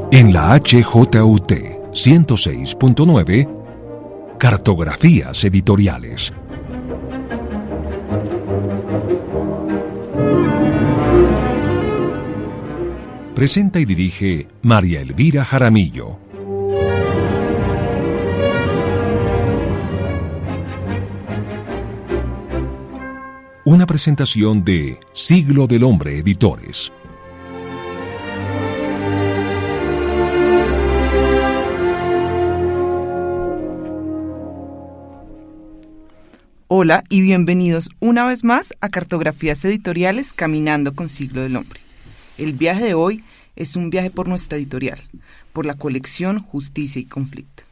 En la HJUT 106.9, Cartografías Editoriales. Presenta y dirige María Elvira Jaramillo. Una presentación de Siglo del Hombre Editores. Hola y bienvenidos una vez más a Cartografías Editoriales Caminando con Siglo del Hombre. El viaje de hoy es un viaje por nuestra editorial, por la colección Justicia y Conflicto.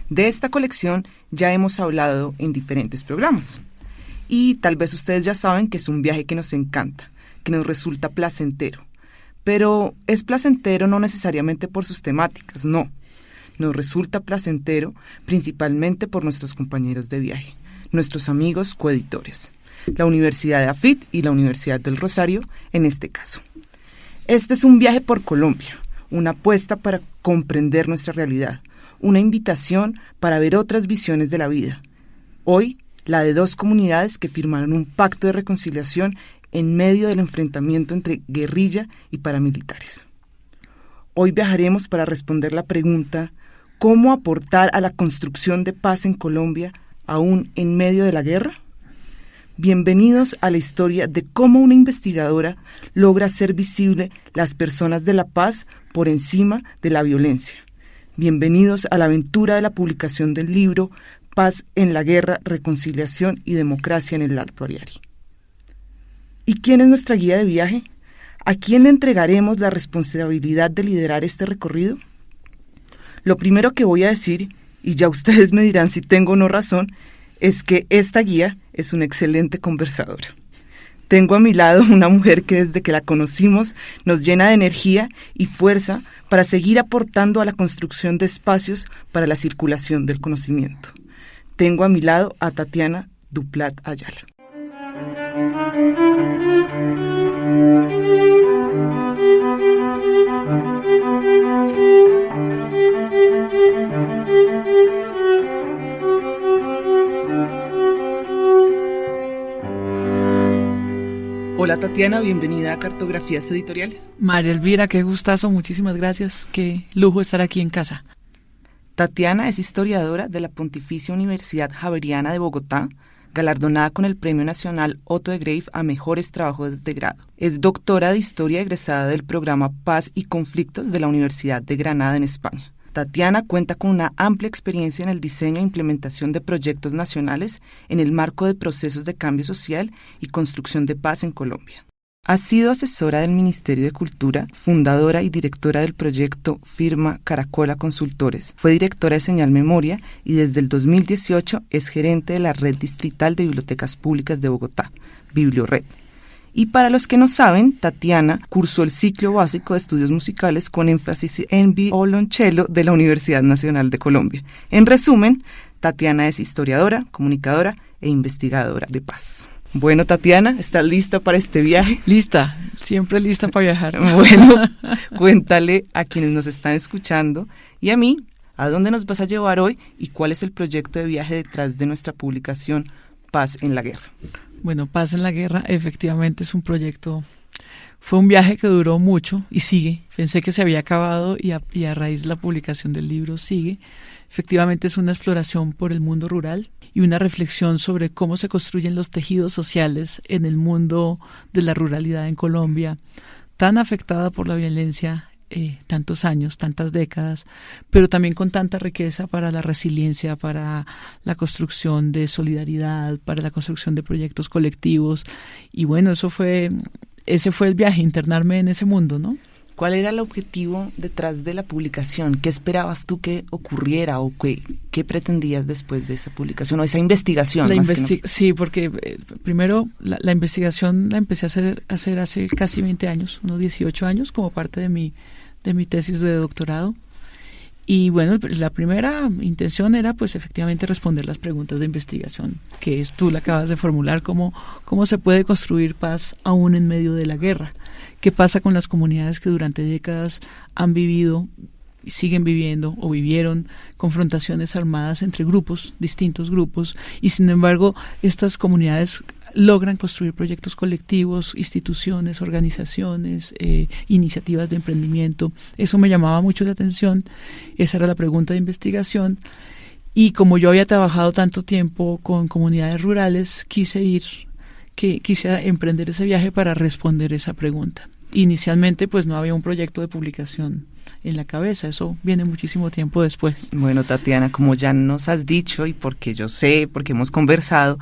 De esta colección ya hemos hablado en diferentes programas. Y tal vez ustedes ya saben que es un viaje que nos encanta, que nos resulta placentero. Pero es placentero no necesariamente por sus temáticas, no. Nos resulta placentero principalmente por nuestros compañeros de viaje, nuestros amigos coeditores, la Universidad de AFIT y la Universidad del Rosario en este caso. Este es un viaje por Colombia, una apuesta para comprender nuestra realidad, una invitación para ver otras visiones de la vida. Hoy, la de dos comunidades que firmaron un pacto de reconciliación en medio del enfrentamiento entre guerrilla y paramilitares. Hoy viajaremos para responder la pregunta: ¿cómo aportar a la construcción de paz en Colombia aún en medio de la guerra? Bienvenidos a la historia de cómo una investigadora logra hacer visible las personas de la paz por encima de la violencia. Bienvenidos a la aventura de la publicación del libro Paz en la Guerra, Reconciliación y Democracia en el Alto Ariari. ¿Y quién es nuestra guía de viaje? ¿A quién le entregaremos la responsabilidad de liderar este recorrido? Lo primero que voy a decir, y ya ustedes me dirán si tengo o no razón, es que esta guía es una excelente conversadora. Tengo a mi lado una mujer que desde que la conocimos nos llena de energía y fuerza para seguir aportando a la construcción de espacios para la circulación del conocimiento. Tengo a mi lado a Tatiana Duplat Ayala. Hola Tatiana, bienvenida a Cartografías Editoriales. María Elvira, qué gustazo, muchísimas gracias, qué lujo estar aquí en casa. Tatiana es historiadora de la Pontificia Universidad Javeriana de Bogotá, galardonada con el Premio Nacional Otto de Greif a Mejores Trabajos de Grado. Es doctora de Historia egresada del programa Paz y Conflictos de la Universidad de Granada en España. Tatiana cuenta con una amplia experiencia en el diseño e implementación de proyectos nacionales en el marco de procesos de cambio social y construcción de paz en Colombia. Ha sido asesora del Ministerio de Cultura, fundadora y directora del proyecto Firma Caracola Consultores. Fue directora de Señal Memoria y desde el 2018 es gerente de la Red Distrital de Bibliotecas Públicas de Bogotá, Bibliored. Y para los que no saben, Tatiana cursó el ciclo básico de estudios musicales con énfasis en violonchelo de la Universidad Nacional de Colombia. En resumen, Tatiana es historiadora, comunicadora e investigadora de paz. Bueno, Tatiana, ¿estás lista para este viaje? Lista, siempre lista para viajar. Bueno, cuéntale a quienes nos están escuchando y a mí, ¿a dónde nos vas a llevar hoy y cuál es el proyecto de viaje detrás de nuestra publicación Paz en la Guerra? Bueno, Paz en la Guerra efectivamente es un proyecto, fue un viaje que duró mucho y sigue. Pensé que se había acabado y a raíz de la publicación del libro sigue. Efectivamente es una exploración por el mundo rural y una reflexión sobre cómo se construyen los tejidos sociales en el mundo de la ruralidad en Colombia, tan afectada por la violencia tantos años, tantas décadas, pero también con tanta riqueza para la resiliencia, para la construcción de solidaridad, para la construcción de proyectos colectivos. Y bueno, ese fue el viaje, internarme en ese mundo, ¿no? ¿Cuál era el objetivo detrás de la publicación? ¿Qué esperabas tú que ocurriera o qué pretendías después de esa publicación o esa investigación? Sí, porque primero la investigación la empecé a hacer hace casi 20 años, unos 18 años, como parte de mi tesis de doctorado. Y bueno, la primera intención era pues efectivamente responder las preguntas de investigación, que tú la acabas de formular, cómo se puede construir paz aún en medio de la guerra. ¿Qué pasa con las comunidades que durante décadas han vivido, siguen viviendo o vivieron confrontaciones armadas entre grupos, distintos grupos, y sin embargo estas comunidades logran construir proyectos colectivos, instituciones, organizaciones, iniciativas de emprendimiento? Eso me llamaba mucho la atención, esa era la pregunta de investigación, y como yo había trabajado tanto tiempo con comunidades rurales, quise emprender ese viaje para responder esa pregunta. Inicialmente pues no había un proyecto de publicación en la cabeza, eso viene muchísimo tiempo después. Bueno, Tatiana, como ya nos has dicho y porque yo sé, porque hemos conversado,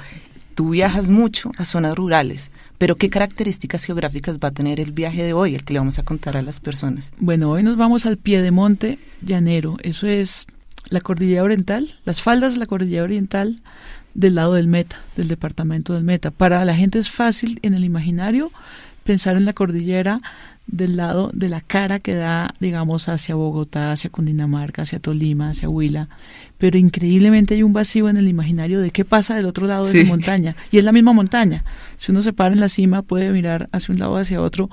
tú viajas mucho a zonas rurales, pero ¿qué características geográficas va a tener el viaje de hoy, el que le vamos a contar a las personas? Bueno, hoy nos vamos al piedemonte llanero, eso es la cordillera oriental, las faldas de la cordillera oriental del lado del Meta, del departamento del Meta. Para la gente es fácil en el imaginario pensar en la cordillera del lado de la cara que da, digamos, hacia Bogotá, hacia Cundinamarca, hacia Tolima, hacia Huila, pero increíblemente hay un vacío en el imaginario de qué pasa del otro lado de esa montaña, y es la misma montaña. Si uno se para en la cima puede mirar hacia un lado o hacia otro,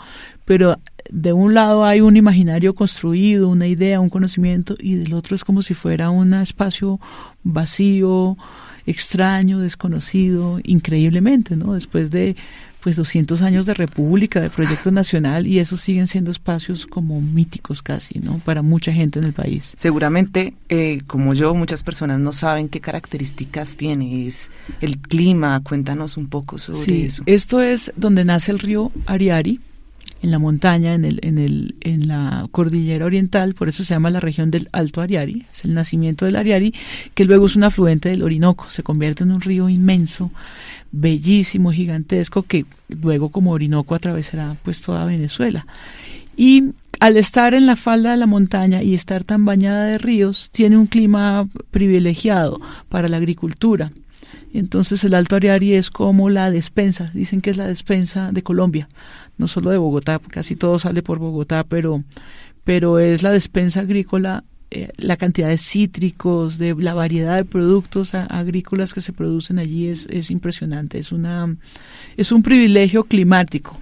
pero de un lado hay un imaginario construido, una idea, un conocimiento, y del otro es como si fuera un espacio vacío, extraño, desconocido, increíblemente, ¿no? Después de 200 años de república, de proyecto nacional, y esos siguen siendo espacios como míticos casi, ¿no? Para mucha gente en el país. Seguramente, como yo, muchas personas no saben qué características tiene, es el clima. Cuéntanos un poco sobre eso. Esto es donde nace el río Ariari, en la montaña, en la cordillera oriental, por eso se llama la región del Alto Ariari, es el nacimiento del Ariari, que luego es un afluente del Orinoco, se convierte en un río inmenso, bellísimo, gigantesco, que luego como Orinoco atravesará pues toda Venezuela. Y al estar en la falda de la montaña y estar tan bañada de ríos, tiene un clima privilegiado para la agricultura. Entonces el Alto Ariari es como la despensa, dicen que es la despensa de Colombia, no solo de Bogotá, casi todo sale por Bogotá, pero es la despensa agrícola. La cantidad de cítricos, de la variedad de productos agrícolas que se producen allí es impresionante, es un privilegio climático,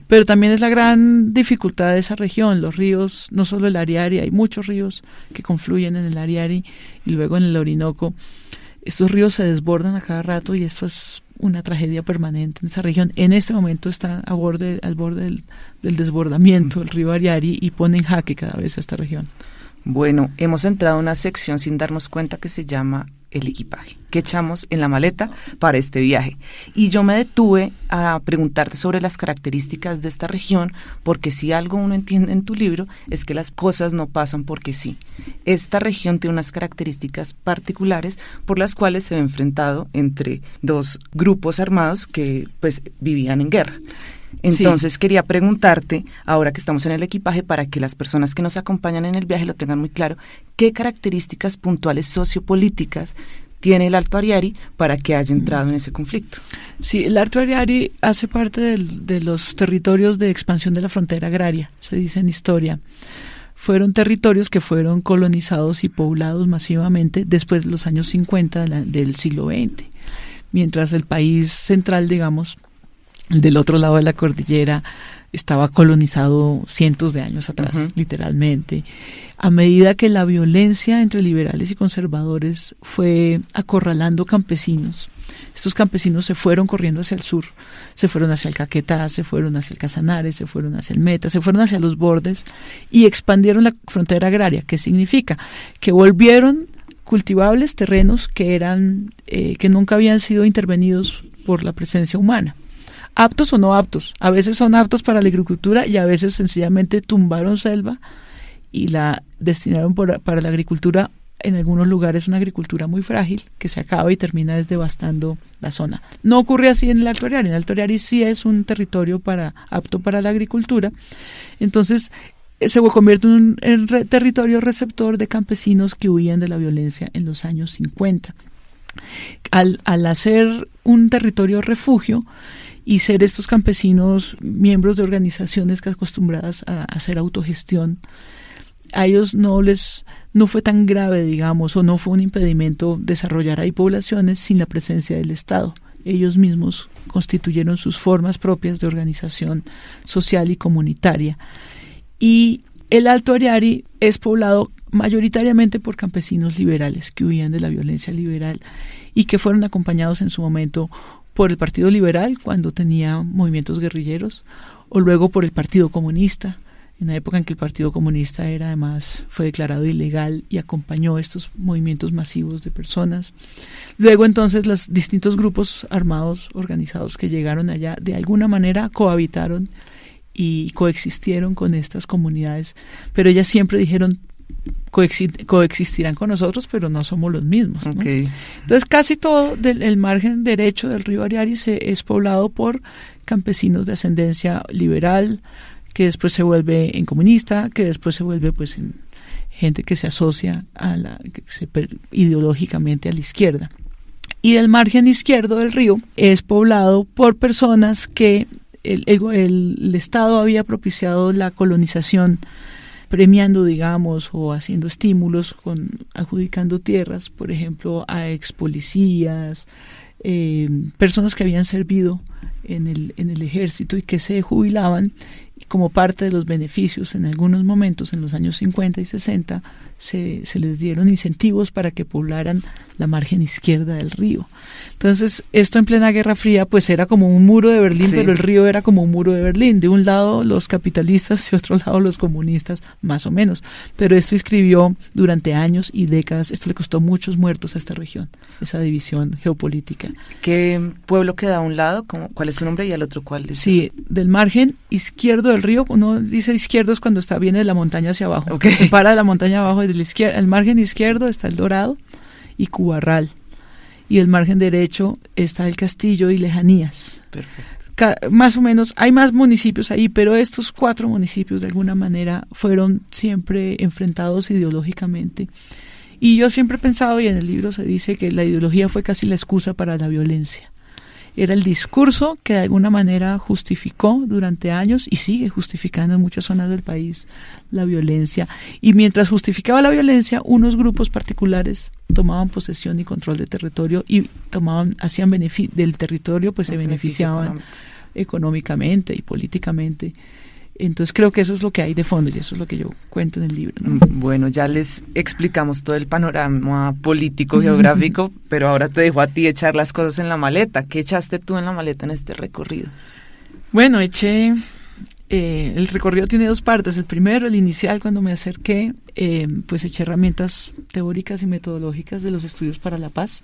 pero también es la gran dificultad de esa región. Los ríos, no solo el Ariari, hay muchos ríos que confluyen en el Ariari y luego en el Orinoco. Estos ríos se desbordan a cada rato y esto es una tragedia permanente en esa región. En este momento está al borde del desbordamiento el río Ariari y pone en jaque cada vez a esta región. Bueno, hemos entrado a una sección sin darnos cuenta que se llama el equipaje, que echamos en la maleta para este viaje. Y yo me detuve a preguntarte sobre las características de esta región, porque si algo uno entiende en tu libro es que las cosas no pasan porque sí. Esta región tiene unas características particulares por las cuales se ve enfrentado entre dos grupos armados que pues vivían en guerra. Entonces quería preguntarte, ahora que estamos en el equipaje, para que las personas que nos acompañan en el viaje lo tengan muy claro, ¿qué características puntuales sociopolíticas tiene el Alto Ariari para que haya entrado en ese conflicto? Sí, el Alto Ariari hace parte de los territorios de expansión de la frontera agraria, se dice en historia. Fueron territorios que fueron colonizados y poblados masivamente después de los años 50 del siglo XX, mientras el país central, digamos, del otro lado de la cordillera, estaba colonizado cientos de años atrás, literalmente. A medida que la violencia entre liberales y conservadores fue acorralando campesinos, estos campesinos se fueron corriendo hacia el sur, se fueron hacia el Caquetá, se fueron hacia el Casanare, se fueron hacia el Meta, se fueron hacia los bordes y expandieron la frontera agraria. ¿Qué significa? Que volvieron cultivables terrenos que nunca habían sido intervenidos por la presencia humana. Aptos o no aptos, a veces son aptos para la agricultura y a veces sencillamente tumbaron selva y la destinaron para la agricultura, en algunos lugares una agricultura muy frágil que se acaba y termina devastando la zona. No ocurre así en el Alto Ariari. En el Alto Ariari sí es un territorio apto para la agricultura, entonces se convierte en un territorio receptor de campesinos que huían de la violencia en los años 50. Al hacer un territorio refugio y ser estos campesinos miembros de organizaciones que acostumbradas a hacer autogestión, a ellos no les no fue tan grave, digamos, o no fue un impedimento desarrollar ahí poblaciones sin la presencia del Estado. Ellos mismos constituyeron sus formas propias de organización social y comunitaria. Y el Alto Ariari es poblado mayoritariamente por campesinos liberales que huían de la violencia liberal y que fueron acompañados en su momento por el Partido Liberal cuando tenía movimientos guerrilleros, o luego por el Partido Comunista, en la época en que el Partido Comunista fue declarado ilegal y acompañó estos movimientos masivos de personas. Luego entonces los distintos grupos armados organizados que llegaron allá de alguna manera cohabitaron y coexistieron con estas comunidades, pero ellas siempre dijeron coexistirán con nosotros, pero no somos los mismos, ¿no? Okay. Entonces casi todo el margen derecho del río Ariari es poblado por campesinos de ascendencia liberal, que después se vuelve en comunista, que después se vuelve pues en gente que se asocia ideológicamente a la izquierda. Y del margen izquierdo del río es poblado por personas que el Estado había propiciado la colonización, premiando, digamos, o haciendo estímulos, adjudicando tierras, por ejemplo, a ex policías, personas que habían servido en el ejército y que se jubilaban, y como parte de los beneficios en algunos momentos, en los años 50 y 60, se les dieron incentivos para que poblaran la margen izquierda del río. Entonces, esto en plena Guerra Fría, pues era como un muro de Berlín, sí. Pero el río era como un muro de Berlín. De un lado los capitalistas y de otro lado los comunistas, más o menos. Pero esto escribió durante años y décadas. Esto le costó muchos muertos a esta región, esa división geopolítica. ¿Qué pueblo queda a un lado? ¿Cuál es su nombre y al otro cuál es? Sí, del margen izquierdo del río, uno dice izquierdo es cuando viene de la montaña hacia abajo. Okay. Se para de la montaña abajo, el margen izquierdo está el Dorado y Cubarral. Y el margen derecho está el Castillo y Lejanías. Perfecto. Más o menos, hay más municipios ahí, pero estos 4 municipios de alguna manera fueron siempre enfrentados ideológicamente. Y yo siempre he pensado, y en el libro se dice, que la ideología fue casi la excusa para la violencia. Era el discurso que de alguna manera justificó durante años y sigue justificando en muchas zonas del país la violencia. Y mientras justificaba la violencia, unos grupos particulares tomaban posesión y control de territorio y hacían del territorio, pues se beneficiaban económicamente y políticamente. Entonces creo que eso es lo que hay de fondo y eso es lo que yo cuento en el libro, ¿no? Bueno, ya les explicamos todo el panorama político, geográfico, pero ahora te dejo a ti echar las cosas en la maleta. ¿Qué echaste tú en la maleta en este recorrido? Bueno, el recorrido tiene 2 partes. El primero, el inicial, cuando me acerqué, pues eché herramientas teóricas y metodológicas de los estudios para la paz.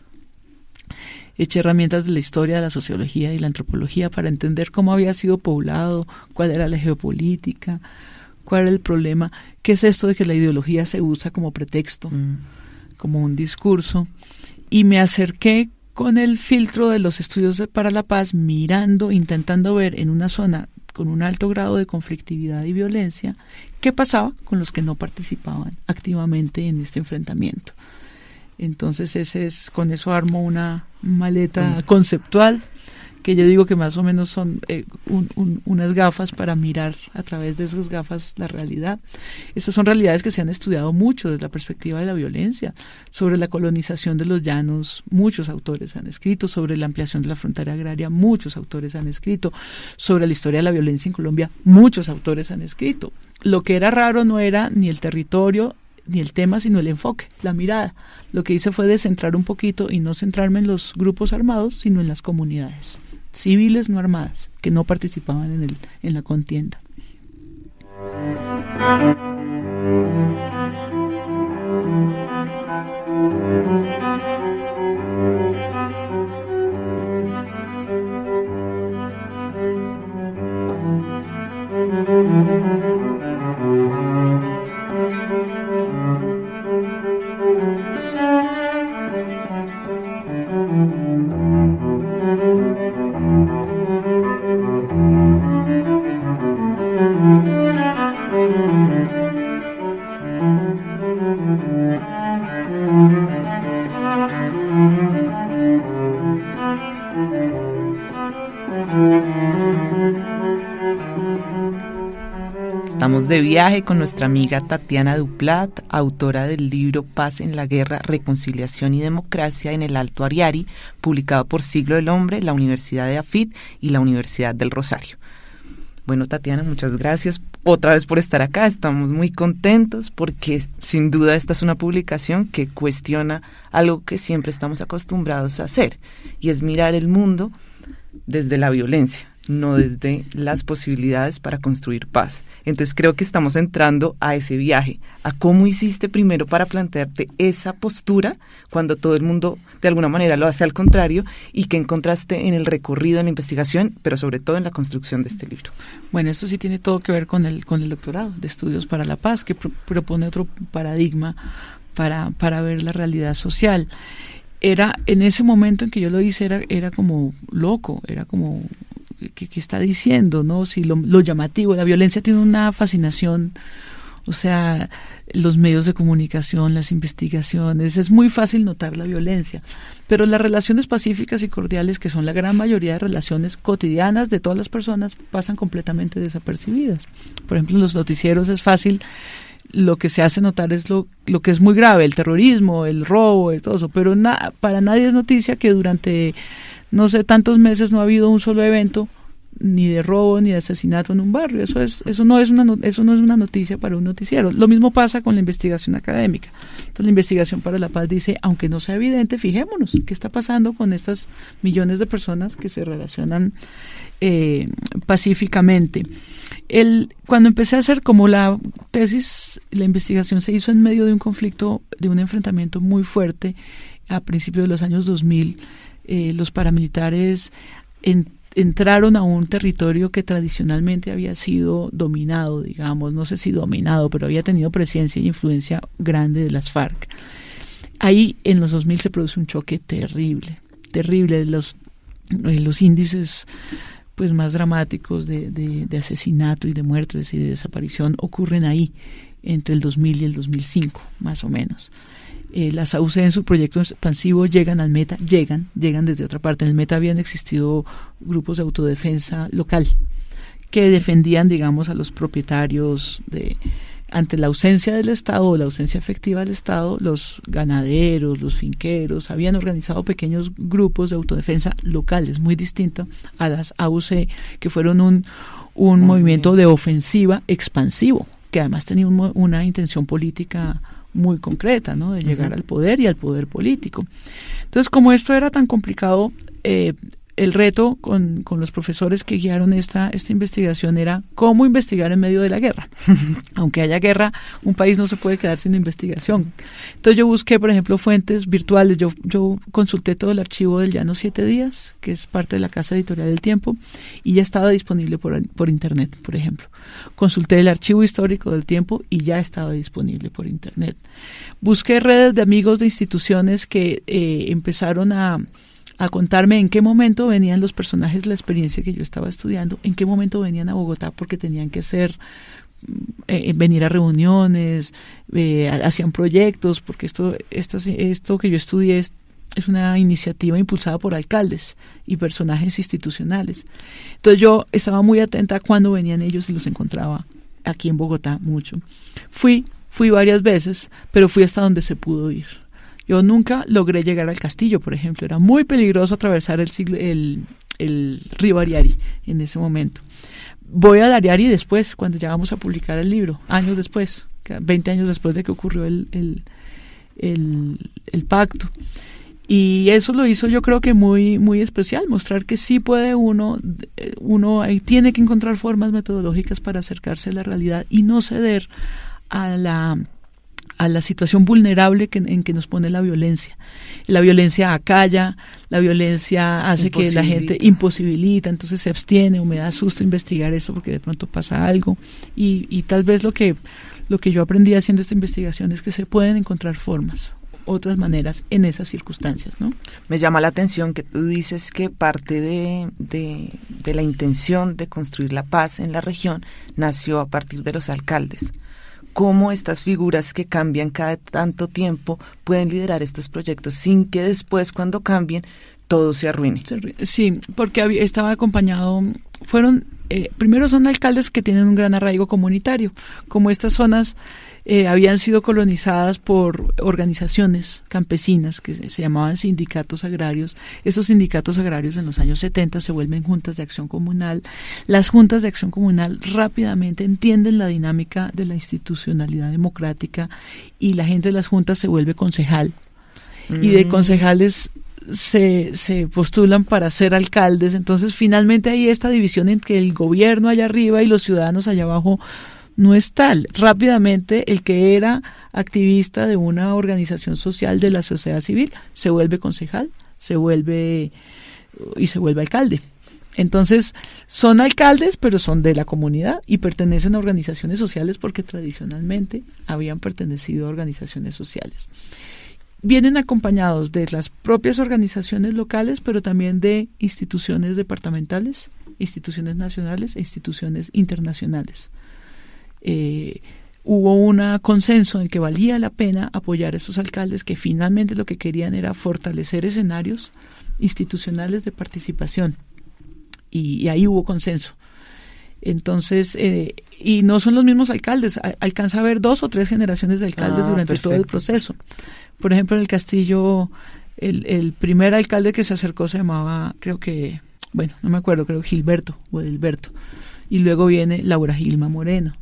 Eché herramientas de la historia, de la sociología y la antropología para entender cómo había sido poblado, cuál era la geopolítica, cuál era el problema, qué es esto de que la ideología se usa como pretexto, como un discurso. Y me acerqué con el filtro de los estudios para la paz, mirando, intentando ver en una zona con un alto grado de conflictividad y violencia, qué pasaba con los que no participaban activamente en este enfrentamiento. Entonces con eso armo una maleta conceptual que yo digo que más o menos son unas gafas para mirar a través de esas gafas la realidad. Estas son realidades que se han estudiado mucho desde la perspectiva de la violencia. Sobre la colonización de los llanos, muchos autores han escrito. Sobre la ampliación de la frontera agraria, muchos autores han escrito. Sobre la historia de la violencia en Colombia, muchos autores han escrito. Lo que era raro no era ni el territorio ni el tema, sino el enfoque, la mirada. Lo que hice fue descentrar un poquito y no centrarme en los grupos armados, sino en las comunidades civiles no armadas, que no participaban en la contienda. viaje con nuestra amiga Tatiana Duplat, autora del libro Paz en la Guerra, Reconciliación y Democracia en el Alto Ariari, publicado por Siglo del Hombre, la Universidad de AFIT y la Universidad del Rosario. Bueno, Tatiana, muchas gracias otra vez por estar acá. Estamos muy contentos porque sin duda esta es una publicación que cuestiona algo que siempre estamos acostumbrados a hacer, y es mirar el mundo desde la violencia, no desde las posibilidades para construir paz. Entonces creo que estamos entrando a ese viaje, a cómo hiciste primero para plantearte esa postura cuando todo el mundo de alguna manera lo hace al contrario, y que encontraste en el recorrido, en la investigación, pero sobre todo en la construcción de este libro. Bueno, esto sí tiene todo que ver con el doctorado de Estudios para la Paz, que propone otro paradigma para ver la realidad social. Era, en ese momento en que yo lo hice, era como loco, era como... ¿Qué está diciendo, no? Si lo llamativo, la violencia tiene una fascinación, o sea, los medios de comunicación, las investigaciones, es muy fácil notar la violencia, pero las relaciones pacíficas y cordiales, que son la gran mayoría de relaciones cotidianas de todas las personas, pasan completamente desapercibidas. Por ejemplo, en los noticieros es fácil, lo que se hace notar es lo que es muy grave, el terrorismo, el robo, y todo eso, pero para nadie es noticia que durante no sé tantos meses no ha habido un solo evento ni de robo ni de asesinato en un barrio. Eso no es una noticia para un noticiero. Lo mismo pasa con la investigación académica. Entonces la investigación para la paz dice, aunque no sea evidente, fijémonos qué está pasando con estas millones de personas que se relacionan pacíficamente. Cuando empecé a hacer como la tesis, la investigación se hizo en medio de un conflicto, de un enfrentamiento muy fuerte a principios de los años 2000. Los paramilitares entraron a un territorio que tradicionalmente había sido dominado, digamos, no sé si dominado, pero había tenido presencia e influencia grande de las FARC. Ahí en los 2000 se produce un choque terrible. Los índices pues más dramáticos de asesinato y de muertes y de desaparición ocurren ahí, entre el 2000 y el 2005, más o menos. Las AUC en su proyecto expansivo llegan al Meta, llegan desde otra parte. En el Meta habían existido grupos de autodefensa local que defendían, digamos, a los propietarios ante la ausencia del Estado o la ausencia efectiva del Estado. Los ganaderos, los finqueros habían organizado pequeños grupos de autodefensa locales, muy distinto a las AUC, que fueron un movimiento de ofensiva expansivo, que además tenía una intención política muy concreta, ¿no? De llegar al poder y al poder político. Entonces, como esto era tan complicado, el reto con los profesores que guiaron esta investigación era cómo investigar en medio de la guerra. Aunque haya guerra, un país no se puede quedar sin investigación. Entonces yo busqué, por ejemplo, fuentes virtuales. Yo consulté todo el archivo del Llano 7 Días, que es parte de la Casa Editorial del Tiempo, y ya estaba disponible por internet, por ejemplo. Consulté el archivo histórico del Tiempo y ya estaba disponible por internet. Busqué redes de amigos de instituciones que empezaron a contarme en qué momento venían los personajes de la experiencia que yo estaba estudiando, en qué momento venían a Bogotá porque tenían que venir a reuniones, hacían proyectos, porque esto que yo estudié es una iniciativa impulsada por alcaldes y personajes institucionales. Entonces yo estaba muy atenta a cuándo venían ellos y los encontraba aquí en Bogotá mucho. Fui varias veces, pero fui hasta donde se pudo ir. Yo nunca logré llegar al castillo, por ejemplo. Era muy peligroso atravesar el río Ariari en ese momento. Voy al Ariari después, cuando ya vamos a publicar el libro, años después, 20 años después de que ocurrió el pacto. Y eso lo hizo, yo creo que muy, muy especial, mostrar que sí puede uno tiene que encontrar formas metodológicas para acercarse a la realidad y no ceder a la situación vulnerable en que nos pone la violencia. La violencia acalla, la violencia hace que la gente imposibilita, entonces se abstiene o me da susto investigar eso porque de pronto pasa algo. Y tal vez lo que yo aprendí haciendo esta investigación es que se pueden encontrar formas, otras maneras en esas circunstancias, ¿no? Me llama la atención que tú dices que parte de la intención de construir la paz en la región nació a partir de los alcaldes. ¿Cómo estas figuras que cambian cada tanto tiempo pueden liderar estos proyectos sin que después, cuando cambien, todo se arruine? Sí, porque estaba acompañado, fueron primero son alcaldes que tienen un gran arraigo comunitario, como estas zonas habían sido colonizadas por organizaciones campesinas que se llamaban sindicatos agrarios. Esos sindicatos agrarios en los años 70 se vuelven juntas de acción comunal. Las juntas de acción comunal rápidamente entienden la dinámica de la institucionalidad democrática y la gente de las juntas se vuelve concejal. Y de concejales se postulan para ser alcaldes. Entonces finalmente hay esta división en que el gobierno allá arriba y los ciudadanos allá abajo no es tal. Rápidamente el que era activista de una organización social de la sociedad civil se vuelve concejal, se vuelve alcalde. Entonces son alcaldes, pero son de la comunidad y pertenecen a organizaciones sociales porque tradicionalmente habían pertenecido a organizaciones sociales. Vienen acompañados de las propias organizaciones locales, pero también de instituciones departamentales, instituciones nacionales e instituciones internacionales. Hubo un consenso en que valía la pena apoyar a estos alcaldes que finalmente lo que querían era fortalecer escenarios institucionales de participación y ahí hubo consenso. Entonces, y no son los mismos alcaldes, alcanza a haber 2 o 3 generaciones de alcaldes durante perfecto. todo el proceso. Por ejemplo, en el Castillo, el primer alcalde que se acercó se llamaba, creo Gilberto o Edilberto, y luego viene Laura Gilma Moreno,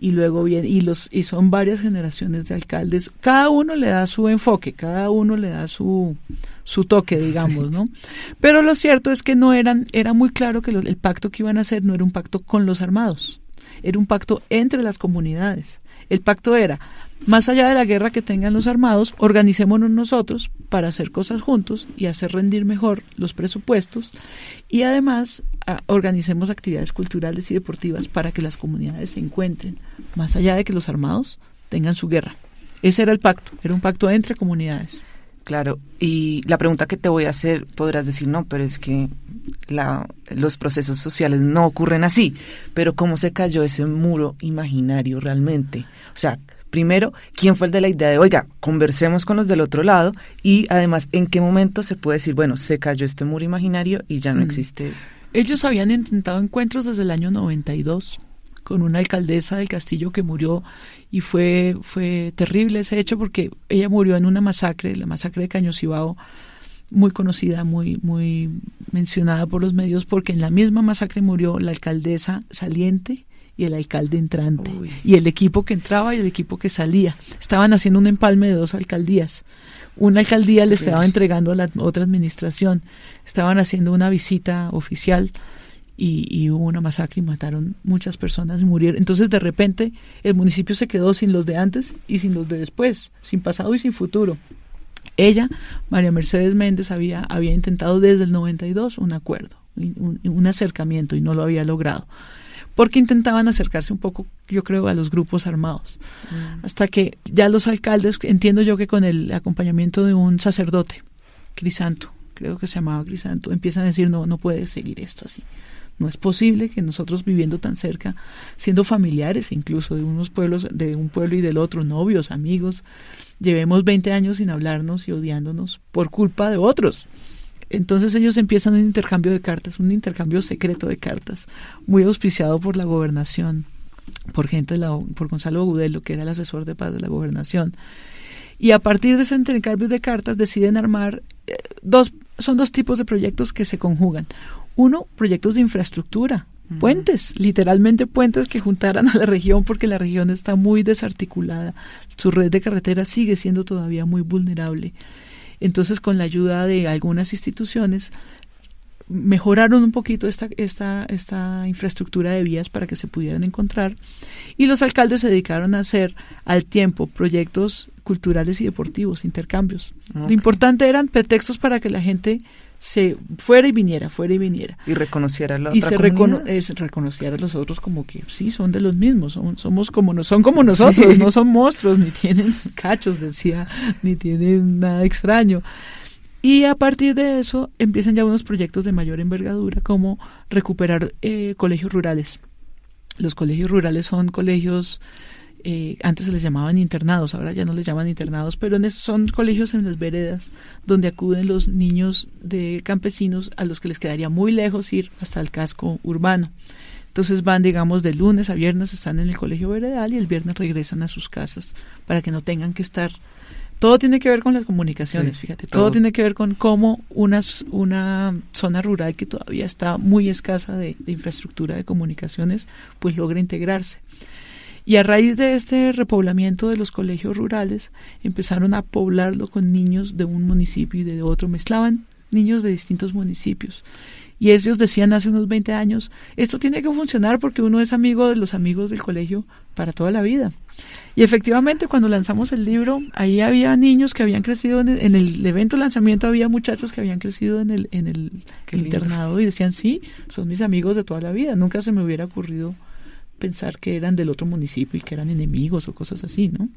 y luego viene, y son varias generaciones de alcaldes, cada uno le da su enfoque, cada uno le da su toque, digamos, ¿no? Pero lo cierto es que era muy claro que el pacto que iban a hacer no era un pacto con los armados, era un pacto entre las comunidades. El pacto era, más allá de la guerra que tengan los armados, organicémonos nosotros para hacer cosas juntos y hacer rendir mejor los presupuestos y además organicemos actividades culturales y deportivas para que las comunidades se encuentren, más allá de que los armados tengan su guerra. Ese era el pacto, era un pacto entre comunidades. Claro, y la pregunta que te voy a hacer, podrás decir, no, pero es que los procesos sociales no ocurren así, pero ¿cómo se cayó ese muro imaginario realmente? O sea, primero, ¿quién fue el de la idea de, oiga, conversemos con los del otro lado? Y además, ¿en qué momento se puede decir, bueno, se cayó este muro imaginario y ya no existe eso? Ellos habían intentado encuentros desde el año 92 con una alcaldesa del Castillo que murió y fue terrible ese hecho porque ella murió en una masacre, la masacre de Cañocibao, muy conocida, muy mencionada por los medios porque en la misma masacre murió la alcaldesa saliente y el alcalde entrante. Uy. Y el equipo que entraba y el equipo que salía. Estaban haciendo un empalme de 2 alcaldías. Una alcaldía le estaba entregando a la otra administración. Estaban haciendo una visita oficial y hubo una masacre y mataron muchas personas y murieron. Entonces, de repente, el municipio se quedó sin los de antes y sin los de después, sin pasado y sin futuro. Ella, María Mercedes Méndez, había intentado desde el 92 un acuerdo, un acercamiento y no lo había logrado. Porque intentaban acercarse un poco, yo creo, a los grupos armados. Hasta que ya los alcaldes, entiendo yo que con el acompañamiento de un sacerdote, Crisanto, creo que se llamaba Crisanto, empiezan a decir, no puede seguir esto así. No es posible que nosotros viviendo tan cerca, siendo familiares incluso de unos pueblos, de un pueblo y del otro, novios, amigos, llevemos 20 años sin hablarnos y odiándonos por culpa de otros. Entonces ellos empiezan un intercambio de cartas, un intercambio secreto de cartas, muy auspiciado por la gobernación, por Gonzalo Agudelo, que era el asesor de paz de la gobernación. Y a partir de ese intercambio de cartas deciden armar son 2 tipos de proyectos que se conjugan. Uno, proyectos de infraestructura, puentes, literalmente puentes que juntaran a la región porque la región está muy desarticulada, su red de carreteras sigue siendo todavía muy vulnerable. Entonces, con la ayuda de algunas instituciones, mejoraron un poquito esta infraestructura de vías para que se pudieran encontrar y los alcaldes se dedicaron a hacer al tiempo proyectos culturales y deportivos, intercambios. Okay. Lo importante eran pretextos para que la gente se fuera y viniera. Y reconociera a la y otra comunidad. Reconociera a los otros como que sí, son de los mismos, son como nosotros, sí. No son monstruos, ni tienen cachos, decía, ni tienen nada extraño. Y a partir de eso empiezan ya unos proyectos de mayor envergadura, como recuperar colegios rurales. Los colegios rurales son colegios, antes se les llamaban internados, ahora ya no les llaman internados, pero son colegios en las veredas donde acuden los niños de campesinos a los que les quedaría muy lejos ir hasta el casco urbano. Entonces van, digamos, de lunes a viernes, están en el colegio veredal y el viernes regresan a sus casas para que no tengan que estar. Todo tiene que ver con las comunicaciones, sí, fíjate, todo tiene que ver con cómo una zona rural que todavía está muy escasa de infraestructura de comunicaciones, pues logra integrarse. Y a raíz de este repoblamiento de los colegios rurales, empezaron a poblarlo con niños de un municipio y de otro, mezclaban niños de distintos municipios. Y ellos decían hace unos 20 años, esto tiene que funcionar porque uno es amigo de los amigos del colegio para toda la vida. Y efectivamente, cuando lanzamos el libro, ahí había niños que habían crecido en el evento de lanzamiento, había muchachos que habían crecido en el internado y decían, sí, son mis amigos de toda la vida. Nunca se me hubiera ocurrido pensar que eran del otro municipio y que eran enemigos o cosas así, ¿no?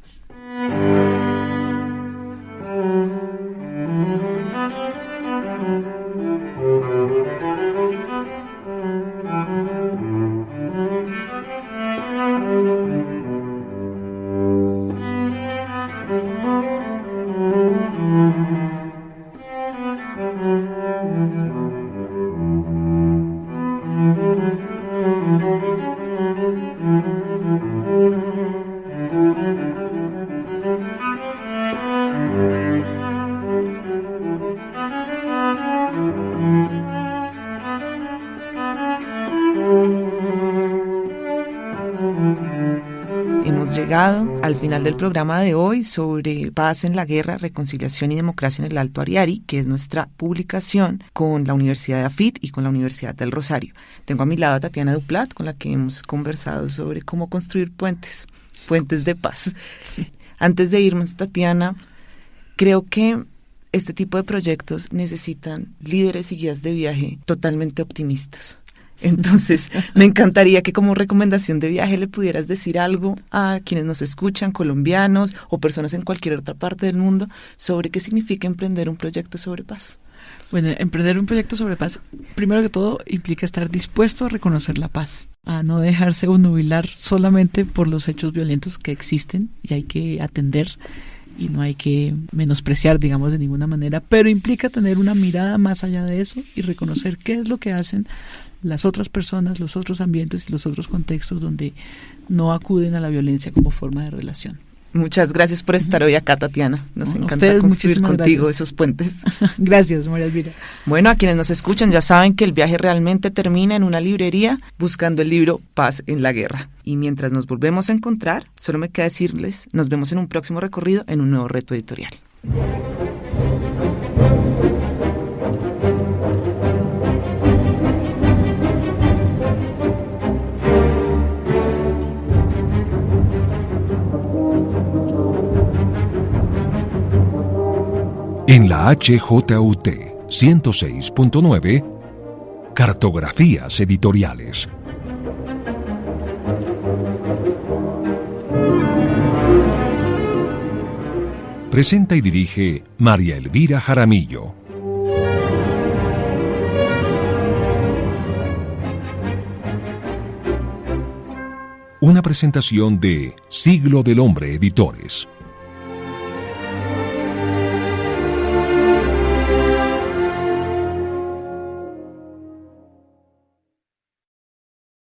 Hemos llegado al final del programa de hoy sobre Paz en la Guerra, Reconciliación y Democracia en el Alto Ariari, que es nuestra publicación con la Universidad de AFIT y con la Universidad del Rosario. Tengo a mi lado a Tatiana Duplat, con la que hemos conversado sobre cómo construir puentes de paz. Sí. Antes de irnos, Tatiana, creo que este tipo de proyectos necesitan líderes y guías de viaje totalmente optimistas. Entonces, me encantaría que como recomendación de viaje le pudieras decir algo a quienes nos escuchan, colombianos o personas en cualquier otra parte del mundo, sobre qué significa emprender un proyecto sobre paz. Bueno, emprender un proyecto sobre paz, primero que todo, implica estar dispuesto a reconocer la paz, a no dejarse obnubilar solamente por los hechos violentos que existen y hay que atender y no hay que menospreciar, digamos, de ninguna manera, pero implica tener una mirada más allá de eso y reconocer qué es lo que hacen las otras personas, los otros ambientes y los otros contextos donde no acuden a la violencia como forma de relación. Muchas gracias por estar hoy acá, Tatiana. Nos encanta construir contigo esos puentes. Gracias, María Elvira. Bueno, a quienes nos escuchan ya saben que el viaje realmente termina en una librería buscando el libro Paz en la Guerra. Y mientras nos volvemos a encontrar, solo me queda decirles, nos vemos en un próximo recorrido en un nuevo reto editorial. En la HJUT 106.9, Cartografías Editoriales. Presenta y dirige María Elvira Jaramillo. Una presentación de Siglo del Hombre Editores.